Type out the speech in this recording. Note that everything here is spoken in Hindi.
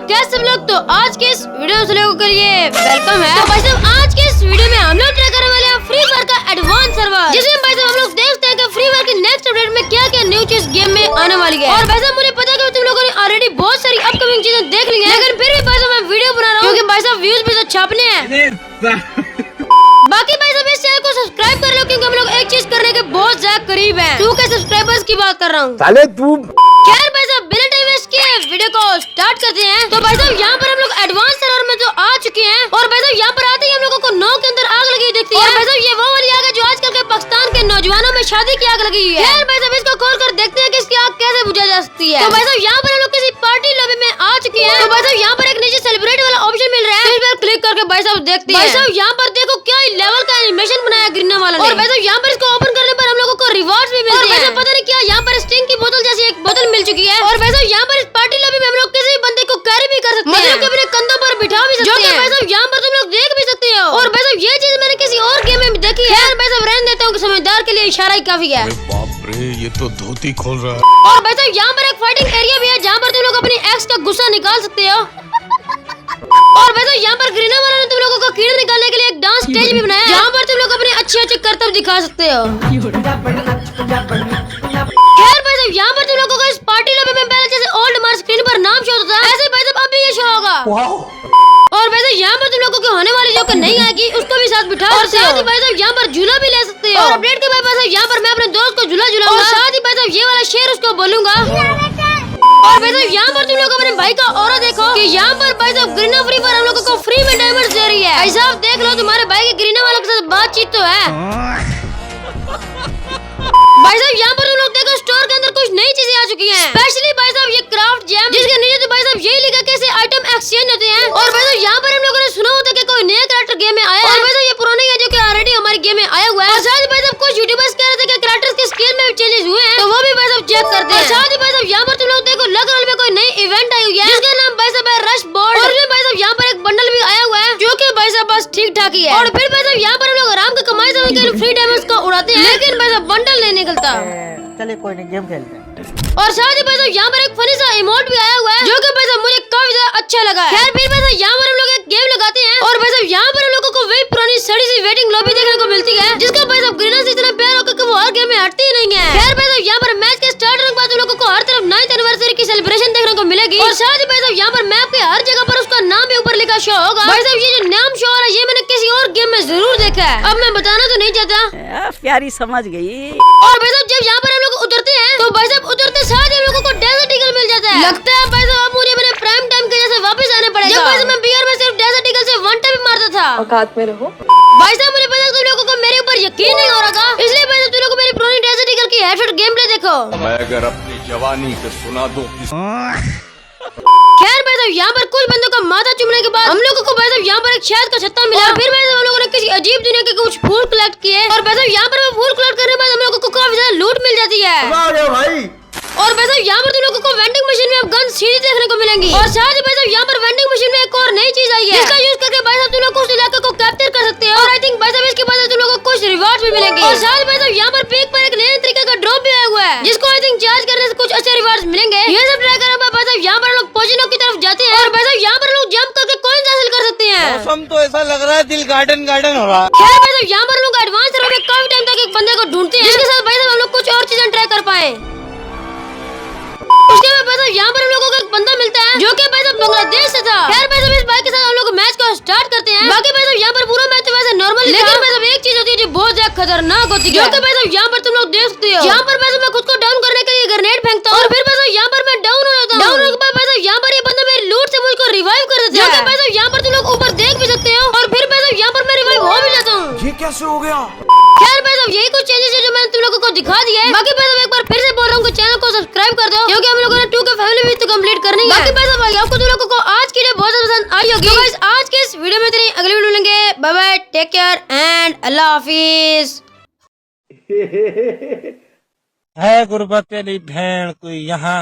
कैसे सब लोग। तो आज के इस वीडियो में लोगों के लिए वेलकम है। तो भाई साहब आज के इस वीडियो में हम लोग ट्राई करने वाले हैं फ्री फायर का एडवांस सर्वर, जिसमें भाई साहब हम लोग देखते हैं कि फ्री फायर की नेक्स्ट अपडेट में क्या क्या न्यू चीज गेम में आने वाली है। और भाई साहब मुझे पता है कि तुम लोगों ने ऑलरेडी बहुत सारी अपकमिंग चीजें देख ली है, लेकिन फिर भी भाई साहब मैं वीडियो बना रहा हूँ क्योंकि भाई साहब व्यूज भी तो छापने हैं। बाकी भाई साहब इस चैनल को सब्सक्राइब कर लो क्योंकि हम लोग एक चीज करने के बहुत ज्यादा करीब हैं। 2K सब्सक्राइबर्स की बात कर रहा हूँ। खैर भाई साहब बिना टाइम वेस्ट किए वीडियो को स्टार्ट करते हैं। तो भाई साहब यहाँ पर हम लोग एडवांस सर्वर में तो आ चुके हैं और भाई साहब यहाँ पर आते ही हम लोगों को 9 के अंदर आग लगी दिखती है। और भाई साहब ये वो वाली आग है जो आजकल के पाकिस्तान के नौजवानों में शादी की आग लगी हुई है। खैर भाई साहब इसको खोल कर देखते हैं कि इसकी आग कैसे बुझा जा सकती है। तो भाई साहब यहाँ पर हम लोग किसी पार्टी लॉबी में आ चुके हैं। तो भाई साहब यहाँ पर एक नीचे सेलिब्रेट वाला ऑप्शन मिल रहा है, इस पर क्लिक करके भाई साहब देखते हैं। भाई साहब यहाँ पर देखो क्या लेवल का एनिमेशन बनाया ग्रीना वाला ने। और भाई साहब यहाँ पर इसको ओपन करने पर हम लोगों को रिवॉर्ड्स भी मिलते हैं। और भाई साहब पता नहीं क्या यहाँ पर स्टिंग की बोतल जैसी एक बोतल मिल चुकी है। और भाई साहब यहाँ पर इस पार्टी लॉबी में हम लोग किसी बंदे को कैरी भी कर सकते हैं, मतलब अपने कंधों पर बिठा भी सकते हैं, जो कि भाई साहब यहाँ पर तुम लोग देख भी सकते हो। और भाई साहब ये चीज मैंने किसी और गेम में देखी है। भाई साहब रहने देता हूँ कि समझदार के लिए इशारा ही काफी है। बाप रे ये तो धोती खोल रहा है। और भाई साहब यहाँ पर एक फाइटिंग एरिया भी है जहाँ पर तुम लोग अपनी एक्स का गुस्सा निकाल सकते हो। और भाई साहब यहाँ पर ग्रीना वाला ने तुम लोगों को कीड़े निकालने के लिए एक डांस स्टेज भी बनाया है, जहाँ पर तुम लोग अपने अच्छे अच्छे करतब दिखा सकते हो। खैर भाई साहब यहाँ पर तुम लोगों को इस पार्टी लॉबी में पहले जैसे ओल्ड मार स्क्रीन पर नाम शो होता था, ऐसे भाई साहब अब भी ये शो होगा। और भाई साहब यहाँ पर तुम लोगों को होने वाली जो नहीं आएगी उसको भी साथ बिठा, और साथ ही भाई साहब यहाँ पर झूला भी ले सकते हो। और अपडेट के बाद भाई साहब यहाँ पर मैं अपने दोस्त को झूला झूलाऊंगा, और साथ ही भाई साहब ये वाला शेर उसको बोलूंगा। और भाई साहब यहाँ पर तुम लोग अपने भाई का ऑरा देखो कि यहाँ पर भाई साहब ग्रीना फ्री फायर हम लोगों को फ्री में डायमंड्स दे रही है। भाई साहब देख लो तुम्हारे भाई की ग्रीना वालों के साथ बातचीत तो है। भाई साहब यहाँ पर तुम लोग देखो स्टोर के अंदर कुछ नई चीजें आ चुकी हैं, स्पेशली भाई साहब ये क्राफ्ट जेम, जिसके नीचे तो भाई साहब यही लिखा कैसे आइटम एक्सचेंज होते हैं। और भाई साहब यहाँ पर हम लोगों ने सुना होता है कि कोई नया कैरेक्टर गेम में आया है, और भाई साहब ये पुराना ही है जो कि ऑलरेडी हमारे गेम में आया हुआ है। और साथ ही भाई साहब कुछ यूट्यूबर्स कह रहे थे कि कैरेक्टर्स के स्किल में भी चेंजेस हुए हैं, तो वो भी भाई साहब चेक करते हैं। और साथ ही भाई साहब यहाँ पर तुम लोग देखो लग रोल में कोई नई इवेंट आई हुई है जिसका नाम भाई साहब है रश बोर्ड। और भाई साहब यहाँ पर एक बंडल भी आया हुआ है जो कि भाई साहब बस ठीक ठाक ही है। और फिर भाई साहब यहाँ पर हम लोग आराम का कमाई समझ के फ्री डायमंड्स को उड़ाते हैं, लेकिन भाई साहब बंडल नहीं निकलता। चले कोई नहीं गेम खेलते हैं। और साथ ही भाई साहब यहाँ पर एक फनी सा इमोट भी आया हुआ है जो कि भाई साहब मुझे काफी ज्यादा अच्छा लगा है। खैर फिर भाई साहब यहाँ पर हम लोग एक गेम लगाते हैं, और भाई साहब यहाँ पर हम लोगों को वही पुरानी सड़ी सी वेटिंग लॉबी देखने को मिलती है जिसका भाई साहब ग्रीना से इतना प्यार होकर वो हर गेम में हटती ही नहीं है। खैर भाई साहब यहाँ पर मैच के स्टार्ट होने के बाद हम लोगों को हर तरफ 9th एनिवर्सरी की सेलिब्रेशन देखने को मिलेगी। और साथ ही भाई साहब यहाँ पर मैप के हर जगह पर उसका नाम भी ऊपर लिखा शो होगा। भाई साहब ये जो नाम शो हो रहा है ये मैंने किसी और गेम में जरूर देखा है, अब मैं बताना तो नहीं चाहता। प्यारी समझ गई। और भाई साहब जब यहाँ पर हम लोग उतरते हैं तो भाई साहब उतरते साथ हम लोगों को डेजर्ट ईगल मिल जाता है। लगता है भाई साहब अब मुझे मेरे प्राइम टाइम के जैसे वापस आने पड़ेगा, जब भाई साहब मैं बियर में सिर्फ डेजर्ट ईगल से वन टाइम मारता था। औकात में रहो। भाई साहब मुझे पता है तुम लोगों को मेरे ऊपर यकीन नहीं हो रहा था, इसलिए भाई साहब तुम लोगों को मेरी पुरानी डेजर्ट ईगल की हेडशॉट गेम प्ले देखो। मैं अगर अपनी जवानी से सुना दूं। खैर भाई साहब यहाँ पर कुछ बंदों का माथा चुमने के बाद हम लोगों को भाई साहब यहाँ पर एक शहद का छत्ता मिला। और फिर भाई साहब हम लोगों ने किसी अजीब दुनिया के कुछ फूल कलेक्ट किए, और भाई साहब यहाँ पर फूल कलेक्ट करने के बाद हम लोगों को काफी ज्यादा लूट मिल जाती है। भाई और भाई साहब यहाँ पर तुम लोगों को वेंडिंग मशीन में अब गन सीधी देखने को मिलेंगी। और साथ ही भाई साहब यहाँ पर वेंडिंग मशीन में एक और नई चीज आई है जिसका यूज करके भाई साहब तुम लोग कुछ इलाके को कैप्चर कर सकते हो। और आई थिंक भाई साहब इसके बाद तुम लोगों को कुछ रिवार्ड भी मिलेंगे। और साथ ही भाई साहब यहाँ पर पीक पर एक नए तरीके का ड्रॉप भी आया हुआ है जिसको आई थिंक चार्ज करने से कुछ अच्छे रिवार्ड मिलेंगे। ये सब ट्राई करने के बाद भाई साहब यहाँ पर लोग पोजिनो की तरफ जाते हैं, और भाई साहब यहाँ पर लोग जंप करके कॉइंस हासिल कर सकते हैं। मौसम तो ऐसा लग रहा है दिल गार्डन गार्डन हो रहा है। खैर भाई साहब यहाँ पर लोग एडवांस सर्वर में काफी टाइम तक एक बंदे को ढूंढते हैं जिसके साथ भाई साहब हम लोग कुछ और चीजें ट्राई कर पाए। उसके बाद भाई साहब यहाँ पर हम लोगों को एक बंदा मिलता है जो कि भाई साहब बांग्लादेश से था। खैर भाई साहब इस बाइक के साथ हम लोग मैच को स्टार्ट करते हैं। बाकी भाई साहब यहाँ पर पूरा मैच तो वैसे नॉर्मल, लेकिन भाई साहब एक चीज होती है जो बहुत ज्यादा खतरनाक होती है, जो कि भाई साहब यहाँ पर तुम लोग देख सकते हो। यहाँ पर भाई साहब मैं खुद को डाउन करने के लिए ग्रेनेड फेंकता हूँ, और फिर भाई साहब यहाँ पर मैं डाउन हो जाता हूँ। डाउन होने के बाद भाई साहब यहाँ पर ये बंदा मेरी लूट से मुझको रिवाइव कर देता है, जो कि भाई साहब यहाँ पर तुम लोग ऊपर देख भी सकते हो। और फिर भाई साहब यहाँ पर मैं रिवाइव हो भी जाता हूँ। ये कैसे हो गया? खैर भाई साहब यही कुछ चेंजेस है जो मैंने तुम लोगों को दिखा दिया है। बाकी भाई साहब एक बार फिर से बोल रहा हूँ कि चैनल को सब्सक्राइब कर दो क्योंकि हम लोगों ने 2K फैमिली भी तो कंप्लीट करनी है। बाकी भाई साहब आपको तुम लोगों को आज की वीडियो बहुत पसंद आई होगी। तो गाइस आज के इस वीडियो में इतनी, अगली वीडियो मिलेंगे। Bye bye, take care and अल्लाह हाफिज। है गुर्बत वाली भेड़ कोई यहाँ